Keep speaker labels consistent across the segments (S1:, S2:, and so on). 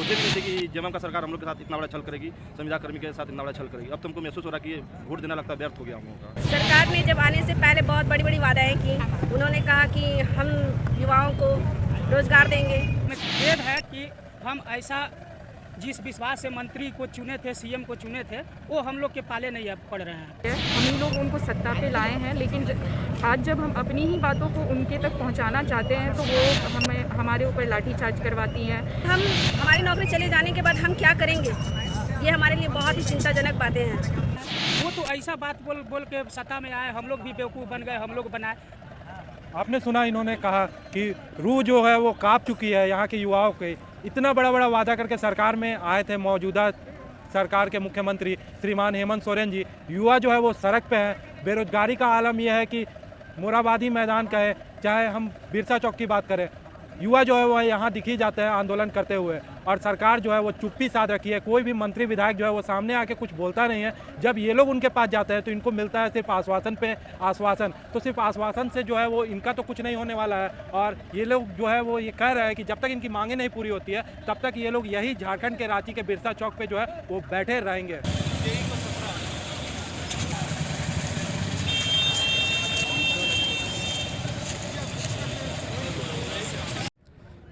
S1: सोचे भी नहीं थे कि जेएमएम का सरकार हम लोग के साथ इतना बड़ा छल करेगी, संविदा कर्मी के साथ इतना बड़ा छल करेगी। अब तो हमको महसूस हो रहा है कि वोट देना लगता है व्यर्थ हो गया हम लोगों का।
S2: सरकार ने जब आने से पहले बहुत बड़ी बड़ी वादाएं की। उन्होंने कहा कि हम युवाओं को रोजगार देंगे।
S3: खेद है कि हम ऐसा जिस विश्वास से मंत्री को चुने थे, सीएम को चुने थे, वो हम लोग के पाले नहीं अब पड़ रहे हैं।
S4: हम ही लोग उनको सत्ता पे लाए हैं, लेकिन आज जब हम अपनी ही बातों को उनके तक पहुंचाना चाहते हैं तो वो हमारे ऊपर लाठीचार्ज करवाती हैं।
S2: हमारी नौकरी चले जाने के बाद हम क्या करेंगे, ये हमारे लिए बहुत ही चिंताजनक बातें हैं।
S3: वो तो ऐसा बात बोल के सत्ता में आए, हम लोग भी बेवकूफ़ बन गए, हम लोग बनाए।
S5: आपने सुना इन्होंने कहा कि रूह जो है वो कांप चुकी है यहाँ के युवाओं के। इतना बड़ा बड़ा वादा करके सरकार में आए थे मौजूदा सरकार के मुख्यमंत्री श्रीमान हेमंत सोरेन जी। युवा जो है वो सड़क पे हैं। बेरोजगारी का आलम यह है कि मोराबादी मैदान का है, चाहे हम बिरसा चौक की बात करें, युवा जो है वो यहाँ दिखी जाते हैं आंदोलन करते हुए, और सरकार जो है वो चुप्पी साध रखी है। कोई भी मंत्री विधायक जो है वो सामने आके कुछ बोलता नहीं है। जब ये लोग उनके पास जाते हैं तो इनको मिलता है सिर्फ आश्वासन पे आश्वासन। तो सिर्फ आश्वासन से जो है वो इनका तो कुछ नहीं होने वाला है। और ये लोग जो है वो ये कह रहे हैं कि जब तक इनकी मांगें नहीं पूरी होती है तब तक ये लोग यही झारखंड के रांची के बिरसा चौक पर जो है वो बैठे रहेंगे।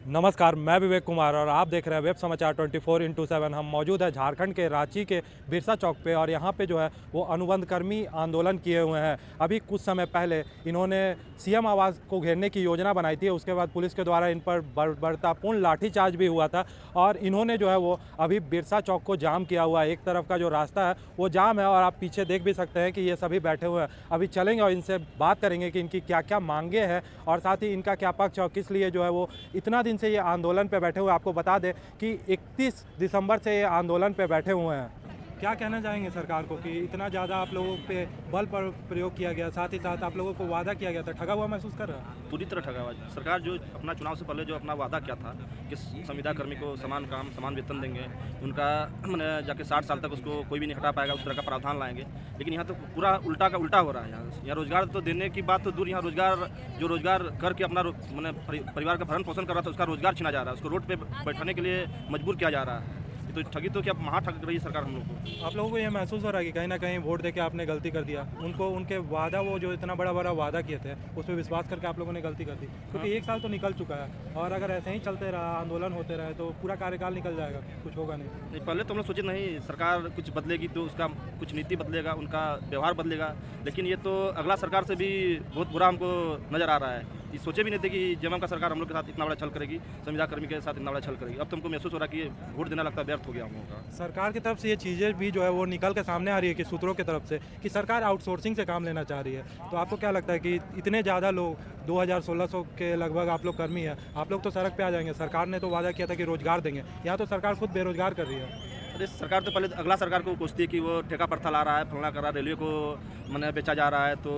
S5: नमस्कार, मैं विवेक कुमार और आप देख रहे हैं वेब समाचार 24x7। हम मौजूद है झारखंड के रांची के बिरसा चौक पे, और यहाँ पे जो है वो अनुबंध कर्मी आंदोलन किए हुए हैं। अभी कुछ समय पहले इन्होंने सीएम आवास को घेरने की योजना बनाई थी, उसके बाद पुलिस के द्वारा इन पर बर्बरतापूर्ण लाठीचार्ज भी हुआ था, और इन्होंने जो है वो अभी बिरसा चौक को जाम किया हुआ है। एक तरफ का जो रास्ता है वो जाम है, और आप पीछे देख भी सकते हैं कि ये सभी बैठे हुए हैं। अभी चलेंगे और इनसे बात करेंगे कि इनकी क्या क्या मांगे हैं और साथ ही इनका क्या पक्ष है और किस लिए जो है वो इतना दिन से ये आंदोलन पे बैठे हुए। आपको बता दें कि 31 दिसंबर से ये आंदोलन पे बैठे हुए हैं। क्या कहना चाहेंगे सरकार को कि इतना ज़्यादा आप लोगों पे बल पर प्रयोग किया गया, साथ ही साथ आप लोगों को वादा किया गया था, ठगा हुआ महसूस कर रहा है?
S1: पूरी तरह ठगा हुआ। सरकार जो अपना चुनाव से पहले जो अपना वादा किया था कि संविदा कर्मी को समान काम समान वेतन देंगे, उनका मैंने जाके 60 साल तक उसको कोई भी नहीं हटा पाएगा, उस तरह का प्रावधान लाएंगे। लेकिन यहाँ तो पूरा उल्टा का उल्टा हो रहा है। यहाँ रोजगार तो देने की बात तो दूर, यहाँ रोजगार करके अपना मैंने परिवार का भरण पोषण कर रहा था, उसका रोजगार छीना जा रहा है, उसको रोड पर बैठाने के लिए मजबूर किया जा रहा है। तो ठगी तो क्या महा ठग रही है सरकार हम लोग को।
S5: आप लोगों को ये महसूस हो रहा है कि कहीं ना कहीं वोट देके आपने गलती कर दिया? उनको उनके वादा, वो जो इतना बड़ा बड़ा वादा किए थे उस पर विश्वास करके आप लोगों ने गलती कर दी? क्योंकि एक साल तो निकल चुका है, और अगर ऐसे ही चलते रहा, आंदोलन होते रहे, तो पूरा कार्यकाल निकल जाएगा, कुछ होगा नहीं।
S1: पहले तो हम लोग सोचे नहीं सरकार कुछ बदलेगी तो उसका कुछ नीति बदलेगा, उनका व्यवहार बदलेगा, लेकिन ये तो अगला सरकार से भी बहुत बुरा हमको नज़र आ रहा है। ये सोचे भी नहीं थे कि जेएमएम का सरकार हम लोग के साथ इतना बड़ा छल करेगी, संविदा कर्मी के साथ इतना बड़ा छल करेगी। अब तो हमको महसूस हो रहा है कि वोट देना लगता है व्यर्थ हो गया हम लोगों का।
S5: सरकार की तरफ से ये चीज़ें भी जो है वो निकल के सामने आ रही है कि सूत्रों की तरफ से कि सरकार आउटसोर्सिंग से काम लेना चाह रही है। तो आपको क्या लगता है कि इतने ज़्यादा लोग 2600 के लगभग आप लोग कर्मी हैं, आप लोग तो सड़क पे आ जाएंगे? सरकार ने तो वादा किया था कि रोजगार देंगे, यहाँ तो सरकार खुद बेरोजगार कर रही है।
S1: अरे सरकार तो पहले अगला सरकार को कोसती है कि वो ठेका प्रथा ला रहा है, फलना कर रहा है, रेलवे को मैंने बेचा जा रहा है, तो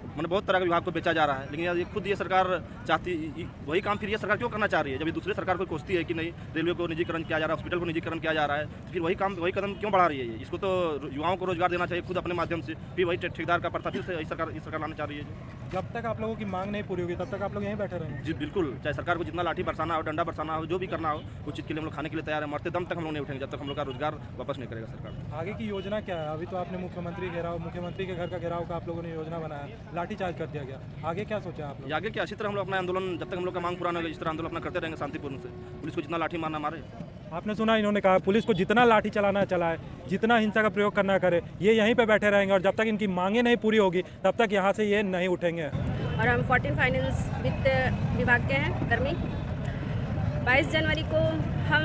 S1: मैंने बहुत तरह के विभाग को बेचा जा रहा है। लेकिन ये खुद ये सरकार चाहती वही काम फिर ये सरकार क्यों करना चाह रही है? जब ये दूसरे सरकार को कोसती है कि नहीं रेलवे को निजीकरण किया जा रहा है, हॉस्पिटल को निजीकरण किया जा रहा है, तो फिर वही कदम क्यों बढ़ा रही है? इसको तो युवाओं को रोजगार देना चाहिए खुद अपने माध्यम से, फिर वही ठेकेदार का प्रथा फिर से इस सरकार लाना चाह रही है।
S5: जब तक आप लोगों की मांग नहीं पूरी होगी तब तक आप लोग यहीं बैठे रहेंगे?
S1: जी बिल्कुल, चाहे सरकार को जितना लाठी बरसाना हो, डंडा बरसाना हो, जो भी करना हो, उस चीज़ के लिए हम लोग खाने के लिए तैयार है। मरते दम तक हम लोग नहीं उठेंगे जब तक हम लोग का रोजगार वापस नहीं करेगा सरकार।
S5: आगे की योजना क्या है? अभी तो आपने मुख्यमंत्री के घर का घेराव का आप लोगों ने योजना बनाया, लाठीचार्ज कर दिया गया, आगे क्या सोचा आप लोग?
S1: आगे क्या, इसी तरह हम लोग अपना आंदोलन जब तक हम लोग का मांग पूरा नहीं होगा इस तरह आंदोलन अपना करते रहेंगे शांतिपूर्ण से। पुलिस को जितना लाठी मारना मारे।
S5: आपने सुना इन्होंने कहा पुलिस को जितना लाठी चलाना चलाए, जितना हिंसा का प्रयोग करना करे, ये यहीं पे बैठे रहेंगे, और जब तक इनकी मांगें नहीं पूरी होगी तब तक यहाँ से ये नहीं उठेंगे।
S2: और हम 14 फाइनेंस वित्त विभाग के हैं कर्मी। 22 जनवरी को हम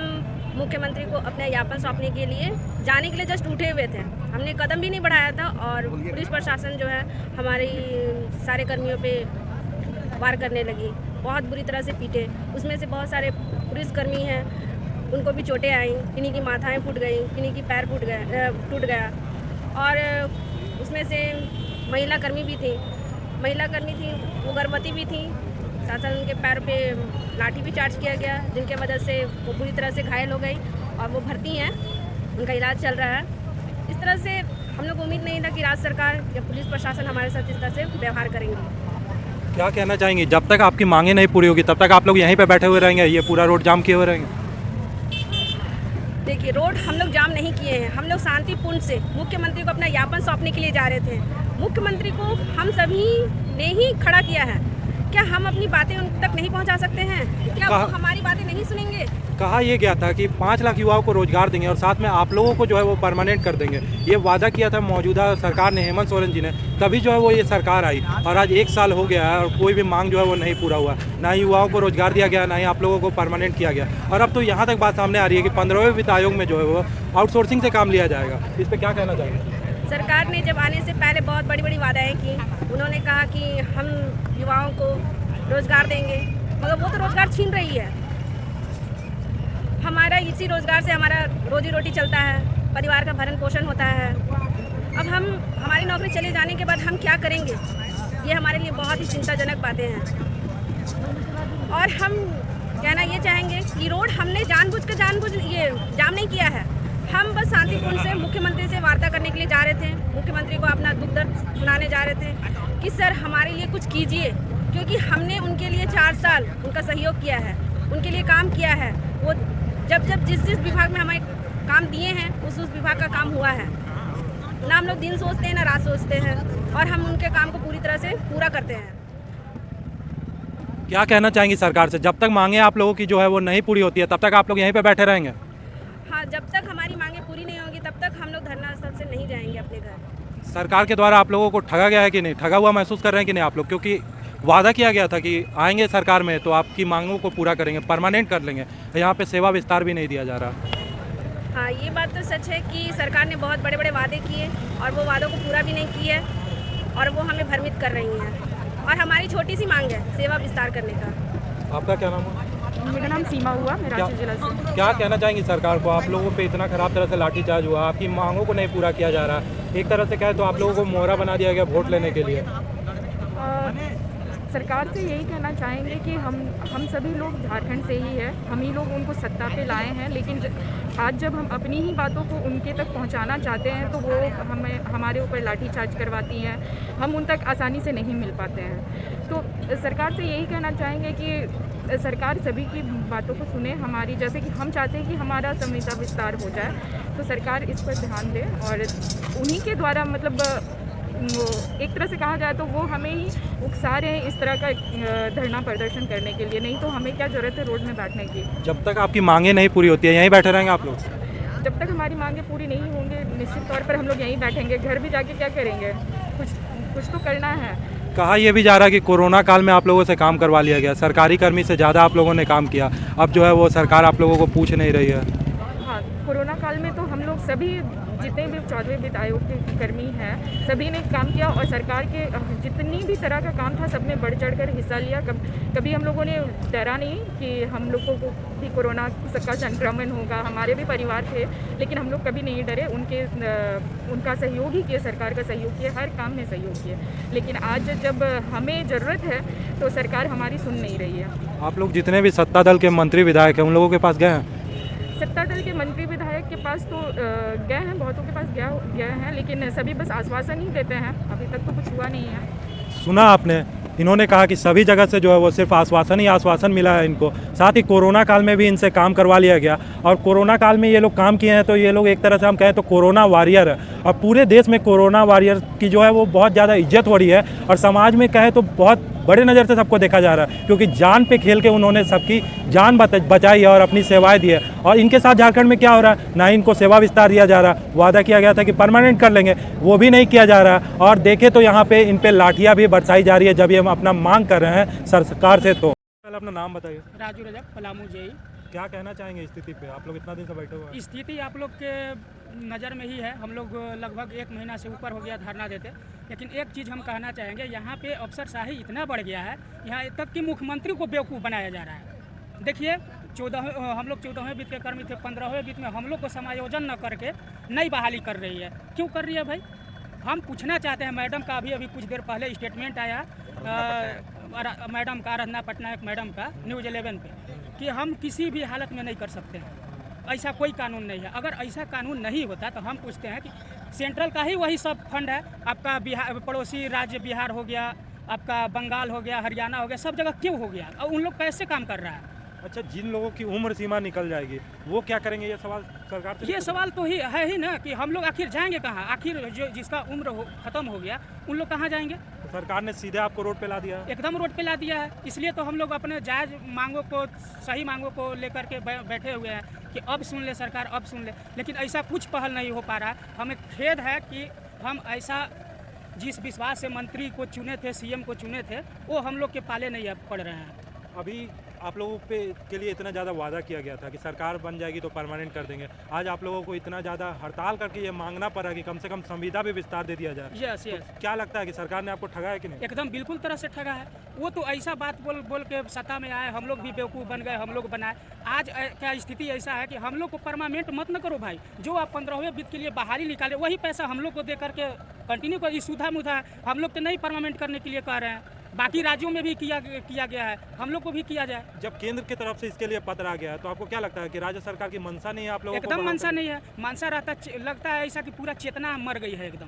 S2: मुख्यमंत्री को अपने ज्ञापन सौंपने के लिए जाने के लिए जस्ट उठे हुए थे, हमने कदम भी नहीं बढ़ाया था, और पुलिस प्रशासन जो है हमारी सारे कर्मियों पे वार करने लगी, बहुत बुरी तरह से पीटे। उसमें से बहुत सारे पुलिसकर्मी हैं, उनको भी चोटें आई, किन्हीं की माथाएं फूट गई, किन्हीं की पैर टूट गया, और उसमें से महिला कर्मी भी थी, वो गर्भवती भी थी, साथ साथ उनके पैर पे लाठी भी चार्ज किया गया, जिनके वजह से वो बुरी तरह से घायल हो गई, और वो भर्ती हैं, उनका इलाज चल रहा है। इस तरह से हम लोग को उम्मीद नहीं था कि राज्य सरकार या पुलिस प्रशासन हमारे साथ इस तरह से व्यवहार करेंगे।
S5: क्या कहना चाहेंगे? जब तक आपकी मांगें नहीं पूरी होगी तब तक आप लोग यहीं पे बैठे हुए रहेंगे, ये पूरा रोड जाम किए हुए रहेंगे?
S2: देखिए, रोड हम लोग जाम नहीं किए हैं। हम लोग शांतिपूर्ण से मुख्यमंत्री को अपना ज्ञापन सौंपने के लिए जा रहे थे। मुख्यमंत्री को हम सभी ने ही खड़ा किया है। क्या हम अपनी बातें उन तक नहीं पहुंचा सकते हैं? क्या वो हमारी बातें नहीं सुनेंगे?
S5: कहा यह गया था कि 5 लाख युवाओं को रोजगार देंगे और साथ में आप लोगों को जो है वो परमानेंट कर देंगे। ये वादा किया था मौजूदा सरकार ने, हेमंत सोरेन जी ने, तभी जो है वो ये सरकार आई और आज 1 साल हो गया है और कोई भी मांग जो है वो नहीं पूरा हुआ। ना ही युवाओं को रोजगार दिया गया, ना ही आप लोगों को परमानेंट किया गया। और अब तो यहाँ तक बात सामने आ रही है कि 15वें वित्त आयोग में जो है वो आउटसोर्सिंग से काम लिया जाएगा। इस पर क्या कहना चाहिए?
S2: सरकार ने जब आने से पहले बहुत बड़ी बड़ी वादाएं की। उन्होंने कहा कि हम युवाओं को रोजगार देंगे, मगर वो तो रोजगार छीन रही है। हमारा इसी रोजगार से हमारा रोजी रोटी चलता है, परिवार का भरण पोषण होता है। अब हमारी नौकरी चले जाने के बाद हम क्या करेंगे, ये हमारे लिए बहुत ही चिंताजनक बातें हैं। और हम कहना ये चाहेंगे कि रोड हमने जानबूझ ये जाम नहीं किया है। हम बस शांतिपूर्ण से मुख्यमंत्री से वार्ता करने के लिए जा रहे थे। मुख्यमंत्री को अपना दुख दर्द सुनाने जा रहे थे कि सर हमारे लिए कुछ कीजिए, क्योंकि हमने उनके लिए 4 साल उनका सहयोग किया है, उनके लिए काम किया है। वो जब जिस विभाग में हमें काम दिए हैं उस विभाग का काम हुआ है। ना हम लोग दिन सोचते हैं ना रात सोचते हैं, और हम उनके काम को पूरी तरह से पूरा करते हैं।
S5: क्या कहना चाहेंगी सरकार से? जब तक मांगे आप लोगों की जो है वो नहीं पूरी होती है तब तक आप लोग यहीं पे बैठे रहेंगे?
S2: हाँ, जब तक हमारी मांगे पूरी नहीं होगी तब तक हम लोग धरना स्थल से नहीं जाएंगे अपने घर।
S5: सरकार के द्वारा आप लोगों को ठगा गया है कि नहीं? ठगा हुआ महसूस कर रहे हैं कि नहीं आप लोग? क्योंकि वादा किया गया था कि आएंगे सरकार में तो आपकी मांगों को पूरा करेंगे, परमानेंट कर लेंगे। यहाँ पे सेवा विस्तार भी नहीं दिया जा रहा।
S2: हाँ, ये बात तो सच है कि सरकार ने बहुत बड़े बड़े वादे किए और वो वादों को पूरा भी नहीं किया है, और वो हमें भ्रमित कर रही हैं। और हमारी छोटी सी मांग है सेवा विस्तार करने का।
S5: आपका क्या नाम है?
S4: मेरा नाम सीमा हुआ, मैं रांची जिला से।
S5: क्या कहना चाहेंगी सरकार को? आप लोगों पे इतना खराब तरह से लाठीचार्ज हुआ, आपकी मांगों को नहीं पूरा किया जा रहा। एक तरह से कहे तो आप लोगों को मोहरा बना दिया गया वोट लेने के लिए।
S4: सरकार से यही कहना चाहेंगे कि हम सभी लोग झारखंड से ही है, हम ही लोग उनको सत्ता पे लाए हैं, लेकिन आज जब हम अपनी ही बातों को उनके तक पहुंचाना चाहते हैं तो वो हमारे ऊपर लाठीचार्ज करवाती हैं, हम उन तक आसानी से नहीं मिल पाते हैं। तो सरकार से यही कहना चाहेंगे कि सरकार सभी की बातों को सुने हमारी, जैसे कि हम चाहते हैं कि हमारा संविदा विस्तार हो जाए, तो सरकार इस पर ध्यान दे। और उन्हीं के द्वारा मतलब वो एक तरह से कहा जाए तो वो हमें ही उकसा रहे हैं इस तरह का धरना प्रदर्शन करने के लिए, नहीं तो हमें क्या ज़रूरत है रोड में बैठने की।
S5: जब तक आपकी मांगे नहीं पूरी होती है यहीं बैठे रहेंगे आप लोग?
S4: जब तक हमारी मांगे पूरी नहीं होंगे निश्चित तौर पर हम लोग यहीं बैठेंगे। घर भी जाके क्या करेंगे, कुछ तो करना है।
S5: कहा यह भी जा रहा है कि कोरोना काल में आप लोगों से काम करवा लिया गया, सरकारी कर्मी से ज़्यादा आप लोगों ने काम किया, अब जो है वो सरकार आप लोगों को पूछ नहीं रही है।
S4: हाँ, कोरोना काल में तो हम लोग सभी जितने भी 14वें वित्त आयोग के कर्मी हैं सभी ने काम किया, और सरकार के जितनी भी तरह का काम था सब ने बढ़ चढ़ कर हिस्सा लिया। कभी हम लोगों ने डरा नहीं कि हम लोगों को भी कोरोना का संक्रमण होगा, हमारे भी परिवार थे, लेकिन हम लोग कभी नहीं डरे। उनका सहयोग ही किए, सरकार का सहयोग किए, हर काम में सहयोग किए। लेकिन आज जब हमें ज़रूरत है तो सरकार हमारी सुन नहीं रही है।
S5: आप लोग जितने भी सत्ता दल के मंत्री विधायक हैं उन लोगों के पास गए हैं?
S4: सत्ता दल के मंत्री विधायक के पास तो गए हैं, बहुतों के पास गए हैं, लेकिन सभी बस आश्वासन ही देते हैं, अभी तक तो कुछ हुआ नहीं है।
S5: सुना आपने, इन्होंने कहा कि सभी जगह से जो है वो सिर्फ आश्वासन ही आश्वासन मिला है इनको। साथ ही कोरोना काल में भी इनसे काम करवा लिया गया, और कोरोना काल में ये लोग काम किए हैं तो ये लोग एक तरह से हम कहें तो कोरोना वॉरियर है, और पूरे देश में कोरोना वॉरियर की जो है वो बहुत ज़्यादा इज्जत हो रही है, और समाज में कहें तो बहुत बड़े नज़र से सबको देखा जा रहा है, क्योंकि जान पे खेल के उन्होंने सबकी जान बचाई है और अपनी सेवाएं दी है। और इनके साथ झारखंड में क्या हो रहा है, ना ही इनको सेवा विस्तार दिया जा रहा, वादा किया गया था कि परमानेंट कर लेंगे, वो भी नहीं किया जा रहा। और देखे तो यहाँ पे इन पे लाठियाँ भी बरसाई जा रही है जब ये हम अपना मांग कर रहे हैं सरकार से। तो पहले अपना नाम बताइए।
S3: राजू रजक, पलामू जेई।
S5: क्या कहना चाहेंगे स्थिति पे? आप लोग इतना दिन से बैठे हुए हैं।
S3: स्थिति आप लोग के नज़र में ही है, हम लोग लगभग 1 महीना से ऊपर हो गया धरना देते, लेकिन एक चीज़ हम कहना चाहेंगे, यहाँ पे अफसरशाही इतना बढ़ गया है, यहाँ तक कि मुख्यमंत्री को बेवकूफ़ बनाया जा रहा है। देखिए, हम लोग 14वें वित्त के कर्मी थे, 15वें वित्त में हम लोग को समायोजन न करके नई बहाली कर रही है। क्यों कर रही है भाई? हम पूछना चाहते हैं मैडम का, अभी कुछ देर पहले स्टेटमेंट आया मैडम का, आराधना पटनायक मैडम का न्यूज़ 11 पे, कि हम किसी भी हालत में नहीं कर सकते हैं, ऐसा कोई कानून नहीं है। अगर ऐसा कानून नहीं होता तो हम पूछते हैं कि सेंट्रल का ही वही सब फंड है, आपका बिहार, पड़ोसी राज्य बिहार हो गया, आपका बंगाल हो गया, हरियाणा हो गया, सब जगह क्यों हो गया, और उन लोग कैसे काम कर रहा है?
S5: अच्छा, जिन लोगों की उम्र सीमा निकल जाएगी वो क्या करेंगे, ये सवाल सरकार से
S3: ये सवाल तो ही है ही ना कि हम लोग आखिर जाएंगे कहाँ? आखिर जो जिसका उम्र खत्म हो गया उन लोग कहाँ जाएंगे?
S5: सरकार ने सीधे आपको रोड पे ला दिया है।
S3: एकदम रोड पे ला दिया है। इसलिए तो हम लोग अपने जायज़ मांगों को, सही मांगों को लेकर के बैठे हुए हैं कि अब सुन ले सरकार, अब सुन ले, लेकिन ऐसा कुछ पहल नहीं हो पा रहा है। हमें खेद है कि हम ऐसा जिस विश्वास से मंत्री को चुने थे, सीएम को चुने थे, वो हम लोग के पाले नहीं अब पड़ रहे हैं।
S5: अभी आप लोगों के लिए इतना ज़्यादा वादा किया गया था कि सरकार बन जाएगी तो परमानेंट कर देंगे। आज आप लोगों को इतना ज़्यादा हड़ताल करके ये मांगना पड़ा कि कम से कम संविदा भी विस्तार दे दिया जाए।
S3: यस
S5: तो क्या लगता है कि सरकार ने आपको ठगा है कि नहीं?
S3: एकदम बिल्कुल तरह से ठगा है। वो तो ऐसा बात बोल के सत्ता में आए, हम लोग भी बेवकूफ़ बन गए, हम लोग बनाए। आज क्या स्थिति ऐसा है कि हम लोग को परमानेंट मत न करो भाई। जो आप 15वें वित्त के लिए बाहरी निकाले वही पैसा हम लोग को दे करके कंटिन्यू कर। सुधा मुधा हम लोग तो नहीं परमानेंट करने के लिए कह रहे हैं। बाकी राज्यों में भी किया गया है, हम लोग को भी किया जाए।
S5: जब केंद्र की तरफ से इसके लिए पत्र आ गया है तो आपको क्या लगता है कि राज्य सरकार की मंशा नहीं है आप लोगों को?
S3: एकदम मंशा नहीं है। मंशा रहता, लगता है ऐसा कि पूरा चेतना मर गई है एकदम।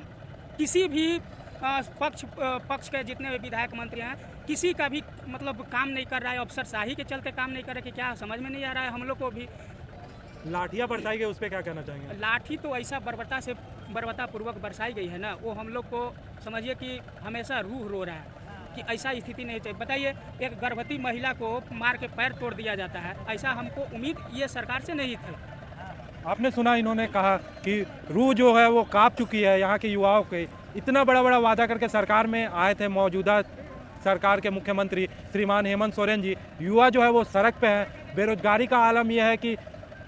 S3: किसी भी पक्ष के जितने भी विधायक मंत्री हैं, किसी का भी मतलब काम नहीं कर रहा है। अफसरशाही के चलते काम नहीं कर रहे कि क्या, समझ में नहीं आ रहा है हम लोग को भी।
S5: लाठियाँ बरसाई गई, उस पर क्या कहना चाहेंगे?
S3: लाठी तो ऐसा बर्बरतापूर्वक बरसाई गई है ना, वो हम लोग को समझिए कि हमेशा रूह रो रहा है कि ऐसा स्थिति नहीं चाहिए। बताइए, एक गर्भवती महिला को मार के पैर तोड़ दिया जाता है, ऐसा हमको उम्मीद ये सरकार से नहीं थी।
S5: आपने सुना, इन्होंने कहा कि रूह जो है वो कांप चुकी है यहाँ के युवाओं के। इतना बड़ा वादा करके सरकार में आए थे मौजूदा सरकार के मुख्यमंत्री श्रीमान हेमंत सोरेन जी। युवा जो है वो सड़क पे हैं। बेरोजगारी का आलम यह है कि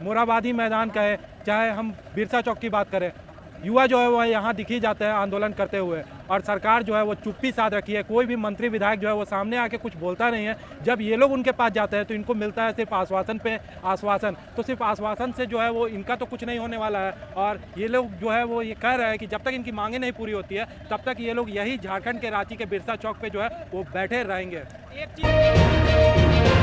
S5: मोराबादी मैदान का है, चाहे हम बिरसा चौक की बात करें, युवा जो है वो यहाँ दिखी जाते हैं आंदोलन करते हुए। और सरकार जो है वो चुप्पी साध रखी है। कोई भी मंत्री विधायक जो है वो सामने आके कुछ बोलता नहीं है। जब ये लोग उनके पास जाते हैं तो इनको मिलता है सिर्फ आश्वासन पे आश्वासन। तो सिर्फ आश्वासन से जो है वो इनका तो कुछ नहीं होने वाला है। और ये लोग जो है वो ये कह रहे हैं कि जब तक इनकी मांगें नहीं पूरी होती है तब तक ये लोग यही झारखंड के रांची के बिरसा चौक पे जो है वो बैठे रहेंगे।
S3: एक चीज